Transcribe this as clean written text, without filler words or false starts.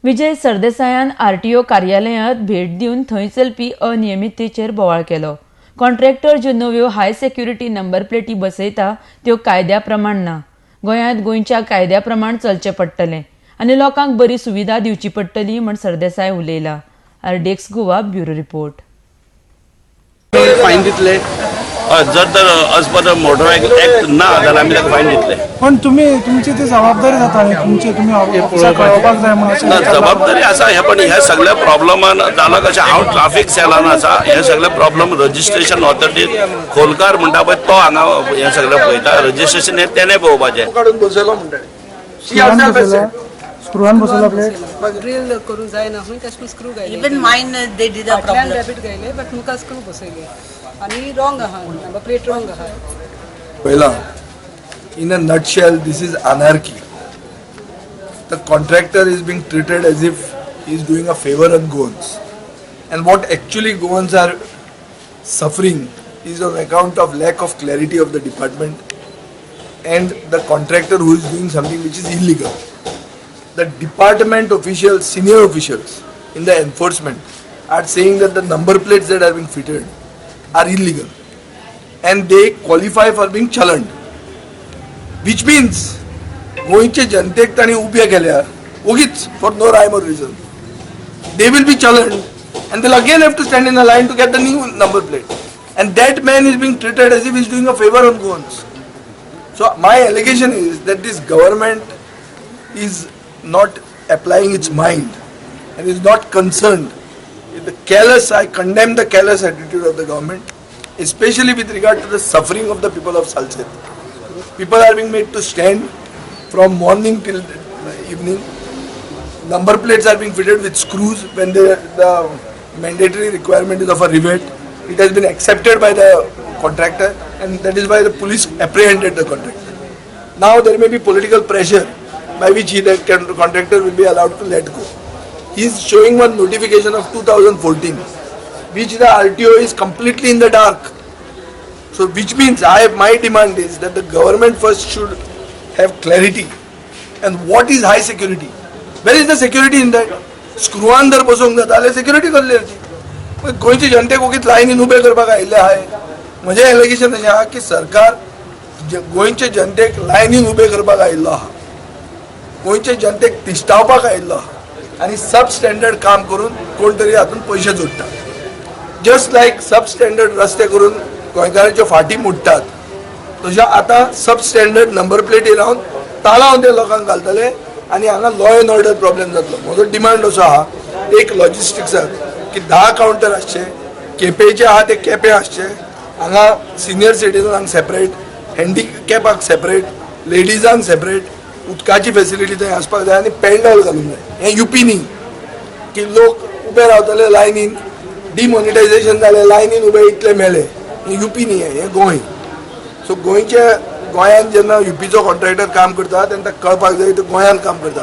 विजय सरदेसायान RTO कार्यालयांत भेट दिवन थंय चलपी अनियमिततेचेर बोवाळ केलो. कॉन्ट्रॅक्टर ज्यो नव्यो हाय सेक्युरिटी नंबर प्लेटी बसयता त्यो कायद्या प्रमाण ना. गोंयांत गोंयच्या कायद्या प्रमाण चलचें पडटलें आनी लोकांक बरी सुविधा दिवची पडटली म्हण सरदेसाय उलयला. RDX Goa bureau report. Fine दितले जर तर अज पर मोटर व्हेकल ऍक्ट ना जाल्यार आमी ताका फायन दितले. पण तुमची ती जबाबदारी जाता न्ही, तुम्ही ऑफिसाक कळोवपाक जाय म्हणून अशें जबाबदारी आसा. हे पण हे सगळे प्रॉब्लमान जाला कशें हांव ट्राफीक सेलान आसा. हे सगळे प्रॉब्लम रजिस्ट्रेशन ऑथॉरिटी खोलकार म्हणटा पळय तो हांगा हे सगळे पळयता. रजिस्ट्रेशन हे तेणे पळोवपाचें. काडून बसयलो म्हणटा स्क्रुवान बसयला प्लेट ड्रिल करूंक जायना खंय तेश स्क्रू घायले. Even mine, they did a problem. Rivet घायले बट मुखार स्क्रू बसयले आनी रॉंग आहा नंबर प्लेट रॉंग आहा. पहिला in a nutshell this is anarchy. The contractor is being treated as if he is doing a favor on Goans, and what actually Goans are suffering is on account of lack of clarity of the department and the contractor who is doing something which is illegal. The department officials, senior officials in the enforcement are saying that the number plates that are being fitted are illegal and they qualify for being challaned, which means गोंयचे जनतेक तांणी उबे केल्या ओगीच for no rhyme or reason. They will be challenged and they'll again have to stand in a line to get the new number plate, and that man is being treated as if he's doing a favor on Goans. So my allegation is that this government is not applying its mind and is not concerned with the careless. I condemn the careless attitude of the government, especially with regard to the suffering of the people of Salsett. People are being made to stand from morning till evening. Number plates are being fitted with screws when the mandatory requirement is of a rivet. It has been accepted by the contractor, and that is why the police apprehended the contractor. Now there may be political pressure by which the contractor will be allowed to let go. He is showing one notification of 2014, which the RTO is completely in the dark. So which means my demand is that the government first should have clarity. And what is high security? Where is the security in that? Screwan जर बसोवंक जाता जाल्यार security कसली हरची? गोंयचे जनतेक ओगीच लायनीन उबे करपाक आयिल्ले आहाय. म्हजें एलिगेशन अशें आहा की सरकार गोंयचे जनतेक लायनीन उबे करपाक आयिल्लो आहा. गोंयचे जनतेक तिश्टावपाक आयिल्लो आहा आनी सब स्टँडर्ड काम करून कोण तरी हातूंत पयशे जोडटा. जस्ट लायक सब स्टँडर्ड रस्ते करून गोंयकारांच्यो फाटी मोडटात, तशें आतां सब स्टँडर्ड नंबर प्लेटी लावन ताळावन ते लोकांक घालतले आनी हांगा लॉ एंड ऑर्डर प्रॉब्लेम जातलो. म्हजो डिमांड असो आहा एक लॉजिस्टिक्साक की 10 कावंटर आसचे, केपेचे आहा ते केपे आसचे, हांगा सिनियर सिटीजनांक सेपरेट, हँडिकॅपाक सेपरेट, लेडीजांक सेपरेट, उदकाची फेसिलिटी थंय आसपाक जाय आनी पेंडॉल घालूंक जाय. हें युपी न्ही की लोक उबे रावतले लायनीन, डिमॉनिटायझेशन जालें, लायनीन उबे इतले मेले. हें युपी न्ही, हें गोंय. सो गोंयच्या गोंयांत जेन्ना युपीचो कॉन्ट्रॅक्टर काम करता तेन्ना कळपाक जाय तो गोंयांत काम करता.